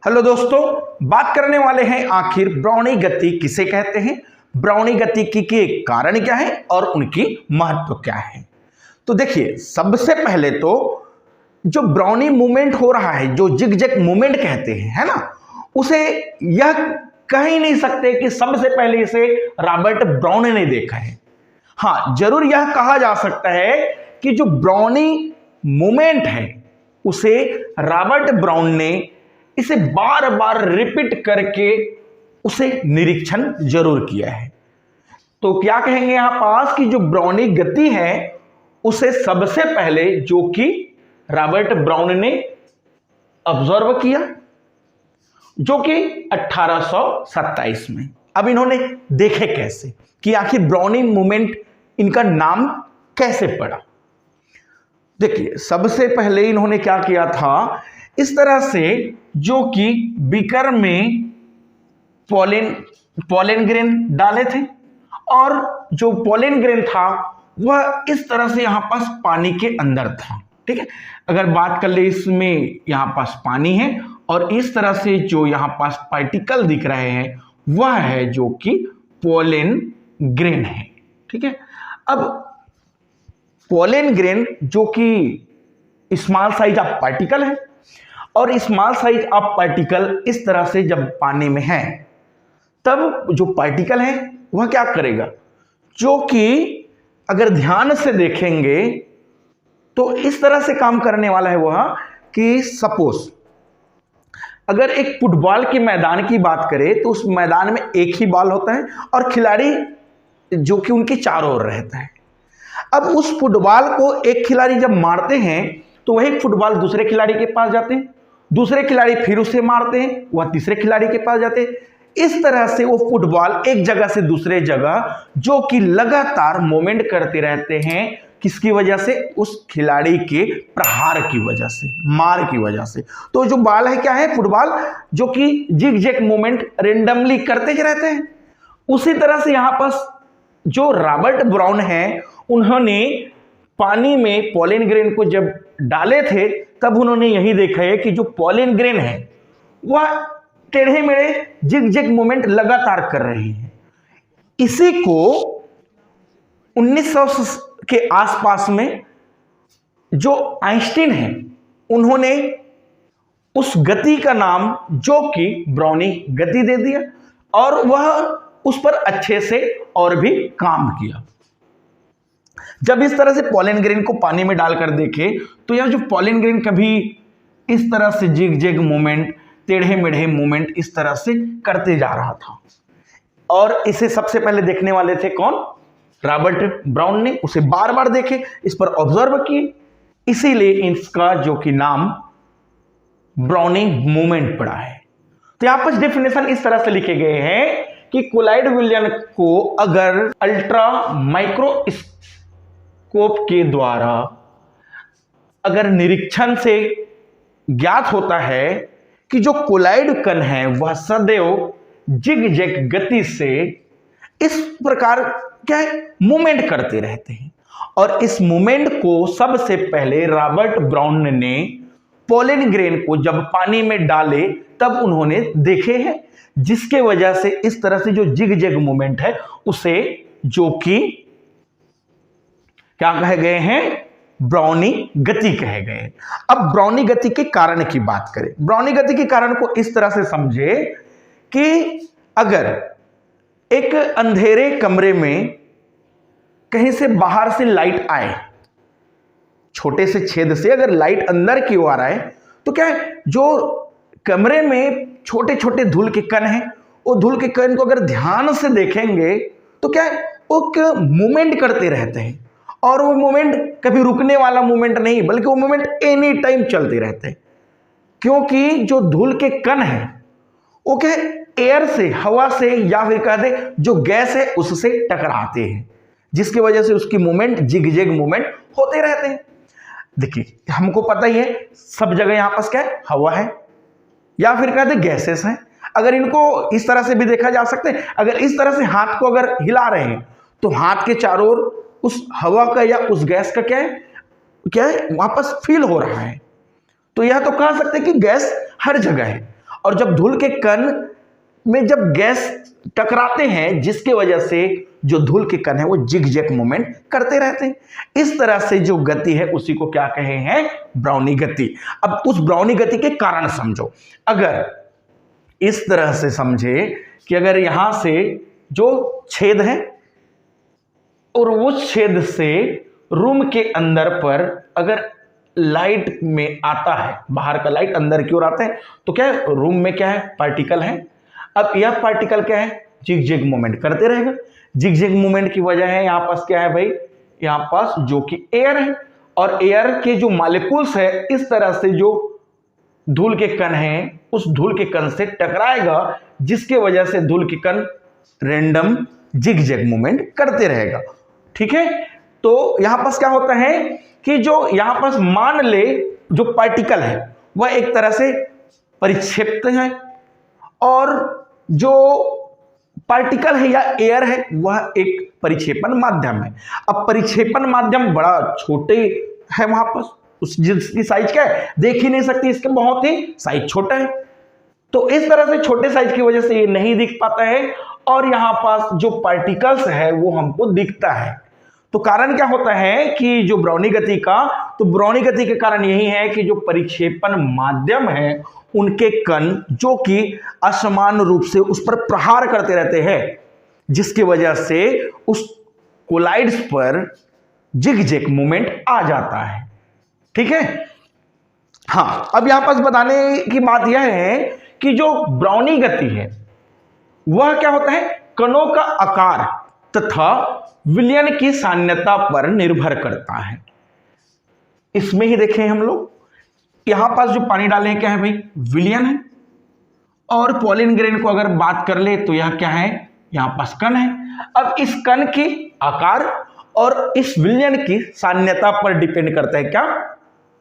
Hello दोस्तों, बात करने वाले हैं आखिर ब्राउनी गति किसे कहते हैं, ब्राउनी गति के कारण क्या है और उनकी महत्व क्या है। तो देखिए, सबसे पहले तो जो ब्राउनी मूवमेंट हो रहा है, जो जिगजैग मूवमेंट कहते हैं, है ना, उसे यह कह ही नहीं सकते कि सबसे पहले इसे रॉबर्ट ब्राउन ने देखा है। हाँ, जरूर यह कहा जा सकता है कि जो ब्राउनी मूवमेंट है उसे रॉबर्ट ब्राउन ने इसे बार बार रिपीट करके उसे निरीक्षण जरूर किया है। तो क्या कहेंगे यहां पास कि जो ब्राउनी गति है उसे सबसे पहले जो कि रॉबर्ट ब्राउन ने ऑब्जर्व किया, जो कि 1827 में। अब इन्होंने देखे कैसे कि आखिर ब्राउनी मूवमेंट इनका नाम कैसे पड़ा। देखिए, सबसे पहले इन्होंने क्या किया था, इस तरह से जो कि बीकर में पोलन ग्रेन डाले थे और जो पोलन ग्रेन था वह इस तरह से यहां पास पानी के अंदर था। ठीक है, अगर बात कर ले, इसमें यहां पास पानी है और इस तरह से जो यहां पास पार्टिकल दिख रहे हैं वह है जो कि पोलन ग्रेन है। ठीक है, अब पोलन ग्रेन जो कि स्मॉल साइज ऑफ पार्टिकल है और स्मॉल साइज ऑफ पार्टिकल इस तरह से जब पानी में है तब जो पार्टिकल है वह क्या करेगा, जो कि अगर ध्यान से देखेंगे तो इस तरह से काम करने वाला है वह कि सपोज अगर एक फुटबॉल के मैदान की बात करें तो उस मैदान में एक ही बॉल होता है और खिलाड़ी जो कि उनके चारों ओर रहता है। अब उस फुटबॉल को एक खिलाड़ी जब मारते हैं तो वही फुटबॉल दूसरे खिलाड़ी के पास जाते हैं, दूसरे खिलाड़ी फिर उसे मारते हैं, वह तीसरे खिलाड़ी के पास जाते हैं। इस तरह से वो फुटबॉल एक जगह से दूसरे जगह जो कि लगातार मूवमेंट करते रहते हैं, किसकी वजह से, उस खिलाड़ी के प्रहार की वजह से, मार की वजह से। तो जो बॉल है क्या है, फुटबॉल, जो कि जिगजैग मूवमेंट रेंडमली करते ही रहते हैं। उसी तरह से यहां पर जो रॉबर्ट ब्राउन है उन्होंने पानी में पोलन ग्रेन को जब डाले थे तब उन्होंने यही देखा है कि जो पोलन ग्रेन है वह टेढ़े मेढ़े जिगजैग मूवमेंट लगातार कर रहे हैं। इसी को 1900 के आसपास में जो आइंस्टीन है उन्होंने उस गति का नाम जो कि ब्राउनी गति दे दिया और वह उस पर अच्छे से और भी काम किया। जब इस तरह से पोलन ग्रेन को पानी में डालकर देखे तो यह जो पोलन ग्रेन कभी इस तरह से जिगजैग मूवमेंट, टेढ़े मेढ़े मूवमेंट इस तरह से करते जा रहा था और इसे सबसे पहले देखने वाले थे कौन, रॉबर्ट ब्राउन ने। उसे बार बार देखे, इस पर ऑब्जर्व किए, इसीलिए इसका जो कि नाम ब्राउनी मूवमेंट पड़ा है। तो यहां पर डेफिनेशन इस तरह से लिखे गए हैं कि कोलाइड विलयन को अगर अल्ट्रा माइक्रोस्कोप के द्वारा अगर निरीक्षण से ज्ञात होता है कि जो कोलाइड कण है वह सदैव जिगजैग गति से इस प्रकार क्या है, मूवमेंट करते रहते हैं। और इस मूवमेंट को सबसे पहले रॉबर्ट ब्राउन ने पोलन ग्रेन को जब पानी में डाले तब उन्होंने देखे हैं, जिसके वजह से इस तरह से जो जिगजैग मूवमेंट है उसे जो कि क्या कहे गए हैं, ब्राउनी गति कहे गए। अब ब्राउनी गति के कारण की बात करें। ब्राउनी गति के कारण को इस तरह से समझे कि अगर एक अंधेरे कमरे में कहीं से बाहर से लाइट आए, छोटे से छेद से अगर लाइट अंदर की ओर आए तो क्या है, जो कमरे में छोटे छोटे धूल के कण हैं, वो धूल के कण को अगर ध्यान से देखेंगे तो क्या है, वो मूवमेंट करते रहते हैं और वो मूवमेंट कभी रुकने वाला मूवमेंट नहीं, बल्कि वो मूवमेंट एनी टाइम चलते रहते हैं। क्योंकि जो धूल के कण हैं वो क्या है, एयर से, हवा से या फिर कह दे जो गैस है उससे टकराते हैं, जिसकी वजह से उसकी मूवमेंट जिगजैग मूवमेंट होते रहते हैं। देखिए, हमको पता ही है सब जगह यहां पास क्या है, हवा है या फिर कहते गैसेस हैं। अगर इनको इस तरह से भी देखा जा सकता है, अगर इस तरह से हाथ को अगर हिला रहे हैं तो हाथ के चारों ओर उस हवा का या उस गैस का क्या है वापस फील हो रहा है। तो यह तो कह सकते हैं कि गैस हर जगह है और जब धूल के कण में जब गैस टकराते हैं, जिसके वजह से जो धूल के कण है वो जिग-जैग मूवमेंट करते रहते हैं। इस तरह से जो गति है उसी को क्या कहे हैं, ब्राउनी गति। अब उस ब्राउनी गति के कारण समझो। अगर इस तरह से समझे कि अगर यहां से जो छेद है और उस छेद से रूम के अंदर पर अगर लाइट में आता है, बाहर का लाइट अंदर की ओर आता है, तो क्या है, रूम में क्या है, पार्टिकल है। अब यह पार्टिकल क्या है, जिग-जैग मूवमेंट करते रहेगा। जिग-जैग मूवमेंट की वजह है यहां पास क्या है भाई, यहां पास जो कि एयर है, और एयर के जो मॉलिक्यूल्स है इस तरह से जो धूल के कण हैं उस धूल के कण से टकराएगा, जिसके वजह से धूल के कण रैंडम जिग-जैग मूवमेंट करते रहेगा। ठीक है, तो यहां पास क्या होता है कि जो यहां पास मान ले जो पार्टिकल है वह एक तरह से परिक्षेपित है, और जो पार्टिकल है या एयर है वह एक परिक्षेपण माध्यम है। अब परिक्षेपण माध्यम बड़ा छोटे है, वहां पास उस जिसकी साइज क्या है देख ही नहीं सकती, इसके बहुत ही साइज छोटा है। तो इस तरह से छोटे साइज की वजह से ये नहीं दिख पाता है, और यहां पास जो पार्टिकल्स है वो हमको दिखता है। तो कारण क्या होता है कि जो ब्राउनी गति का, तो ब्राउनी गति के कारण यही है कि जो परिक्षेपण माध्यम है उनके कण जो कि असमान रूप से उस पर प्रहार करते रहते हैं, जिसकी वजह से उस कोलाइड्स पर जिग-जैग मूवमेंट आ जाता है। ठीक है, हां, अब यहां पास बताने की बात यह है कि जो ब्राउनी गति है वह क्या होता है, कणों का आकार तथा विलयन की साम्यता पर निर्भर करता है। इसमें ही देखें हम लोग, यहां पास जो पानी डाले हैं क्या है भाई, विलयन है, और पॉलिन ग्रेन को अगर बात कर ले तो यह क्या है, यहां पास कण है। अब इस कण की आकार और इस विलयन की साम्यता पर डिपेंड करता है क्या,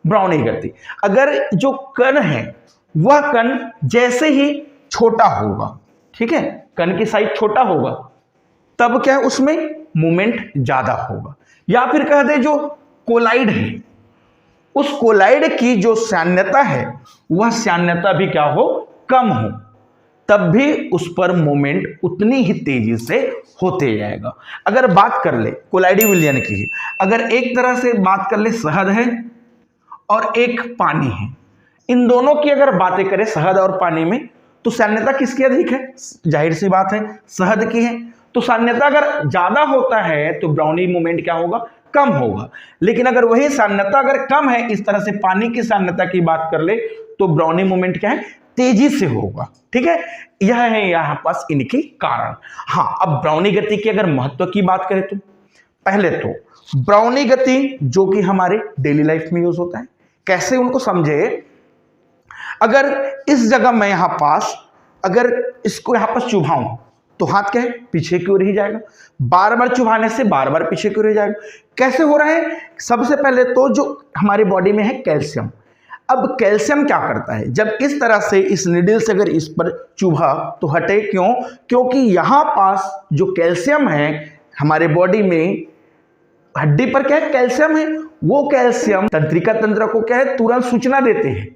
ब्राउनी गति। अगर जो कण है वह कण जैसे ही छोटा होगा, ठीक है, कण की साइज छोटा होगा, तब क्या है उसमें मूवमेंट ज्यादा होगा। या फिर कह दे जो कोलाइड है उस कोलाइड की जो साम्यता है वह साम्यता भी क्या हो, कम हो, तब भी उस पर मूवमेंट उतनी ही तेजी से होते जाएगा। अगर बात कर ले कोलाइडी विलयन की, अगर एक तरह से बात कर ले शहद है और एक पानी है, इन दोनों की अगर बातें करें शहद और पानी में, तो साम्यता किसकी अधिक है, जाहिर सी बात है शहद की है। तो साम्यता अगर ज्यादा होता है तो ब्राउनी मूवमेंट क्या होगा, कम होगा। लेकिन अगर वही साम्यता अगर कम है, इस तरह से पानी की साम्यता की बात कर ले, तो ब्राउनी मूवमेंट क्या है, तेजी से होगा। ठीक है, यह है यहां पास इनकी कारण। हां, अब ब्राउनी गति की अगर महत्व की बात करें तो पहले तो ब्राउनी गति जो कि हमारे डेली लाइफ में यूज होता है, कैसे उनको समझे। अगर इस जगह मैं यहां पास अगर इसको यहां पास चुभाऊं तो हाथ क्या है, पीछे की ओर ही जाएगा, बार बार चुभाने से बार बार पीछे की ओर ही जाएगा। कैसे हो रहा है, सबसे पहले तो जो हमारी बॉडी में है कैल्शियम। अब कैल्शियम क्या करता है, जब इस तरह से इस निडल से अगर इस पर चुभा तो हटे, क्यों, क्योंकि यहां पास जो कैल्शियम है हमारे बॉडी में हड्डी पर क्या है, कैल्शियम है, वो कैल्शियम तंत्रिका तंत्र को क्या है, तुरंत सूचना देते हैं।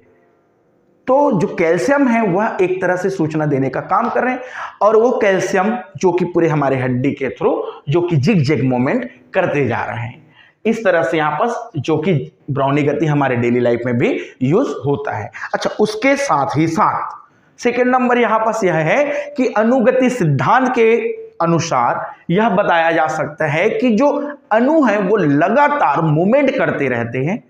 तो जो कैल्शियम है वह एक तरह से सूचना देने का काम कर रहे हैं, और वो कैल्शियम जो कि पूरे हमारे हड्डी के थ्रू जो कि जिग-जैग मूवमेंट करते जा रहे हैं। इस तरह से यहां पास जो कि ब्राउनी गति हमारे डेली लाइफ में भी यूज होता है। अच्छा, उसके साथ ही साथ सेकेंड नंबर यहां पास यह है कि अनुगति सिद्धांत के अनुसार यह बताया जा सकता है कि जो अणु है वो लगातार मूवमेंट करते रहते हैं।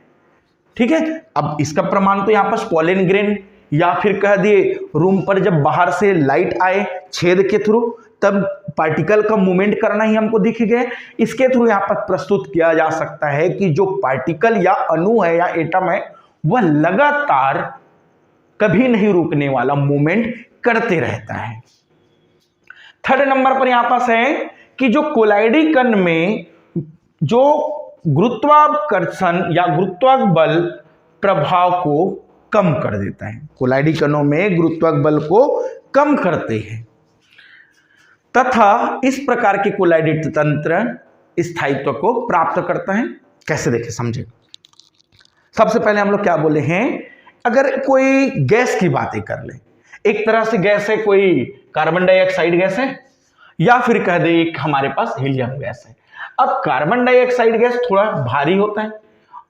ठीक है, अब इसका प्रमाण तो यहां पास पॉलिन ग्रेन या फिर कह दिए रूम पर जब बाहर से लाइट आए छेद के थ्रू, तब पार्टिकल का मूवमेंट करना ही हमको दिख गया। इसके थ्रू यहां पर प्रस्तुत किया जा सकता है कि जो पार्टिकल या अणु है या एटम है वह लगातार कभी नहीं रुकने वाला मूवमेंट करते रहता है। थर्ड नंबर पर यहां पास है कि जो कोलाइडी कण में जो गुरुत्वाकर्षण या गुरुत्वाकर्षण बल प्रभाव को कम कर देता है, कोलाइडी कणों में गुरुत्वाकर्षण बल को कम करते हैं, तथा इस प्रकार के कोलाइडी तंत्र स्थायित्व को प्राप्त करता है। कैसे देखें समझे। सबसे पहले हम लोग क्या बोले हैं, अगर कोई गैस की बातें कर ले, एक तरह से गैस है, कोई कार्बन डाइऑक्साइड गैस है, या फिर कह दे एक हमारे पास हीलियम गैस है। अब कार्बन डाइऑक्साइड गैस थोड़ा भारी होता है,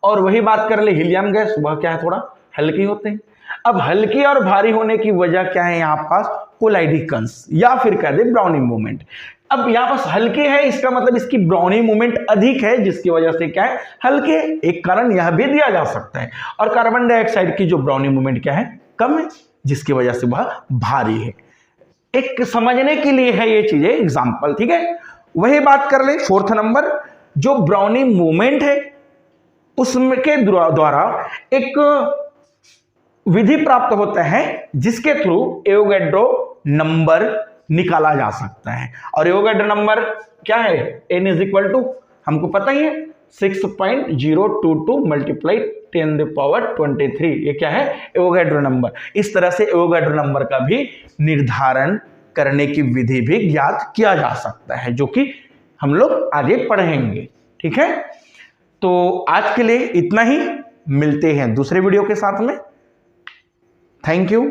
और वही बात कर ले हीलियम गैस, वह क्या है, थोड़ा हल्की होते हैं। अब हल्की और भारी होने की वजह क्या है, यहाँ पास कोलाइडिकन्स या फिर कह दे ब्राउनिंग मूवमेंट। अब यहाँ पास हल्के है, इसका मतलब इसकी ब्राउनिंग मूवमेंट अधिक है, जिसकी वजह से क्या है, हल्के। एक कारण यह भी दिया जा सकता है। और कार्बन डाइऑक्साइड की जो ब्राउनिंग मूवमेंट क्या है, कम है, जिसकी वजह से वह भारी है। एक समझने के लिए है ये चीजें, एग्जाम्पल, ठीक है। वही बात कर ले 4th नंबर, जो ब्राउनिंग मूवमेंट है उसके द्वारा एक विधि प्राप्त होता है जिसके थ्रू एवोगैड्रो नंबर निकाला जा सकता है। और एवोगैड्रो नंबर क्या है, n इज इक्वल टू, हमको पता ही है 6.022 मल्टीप्लाई 10⁻23, ये क्या है, एवोगैड्रो नंबर। इस तरह से एवोगैड्रो नंबर का भी निर्धारण करने की विधि भी ज्ञात किया जा सकता है, जो कि हम लोग आगे पढ़ेंगे, ठीक है। तो आज के लिए इतना ही, मिलते हैं दूसरे वीडियो के साथ में। Thank you.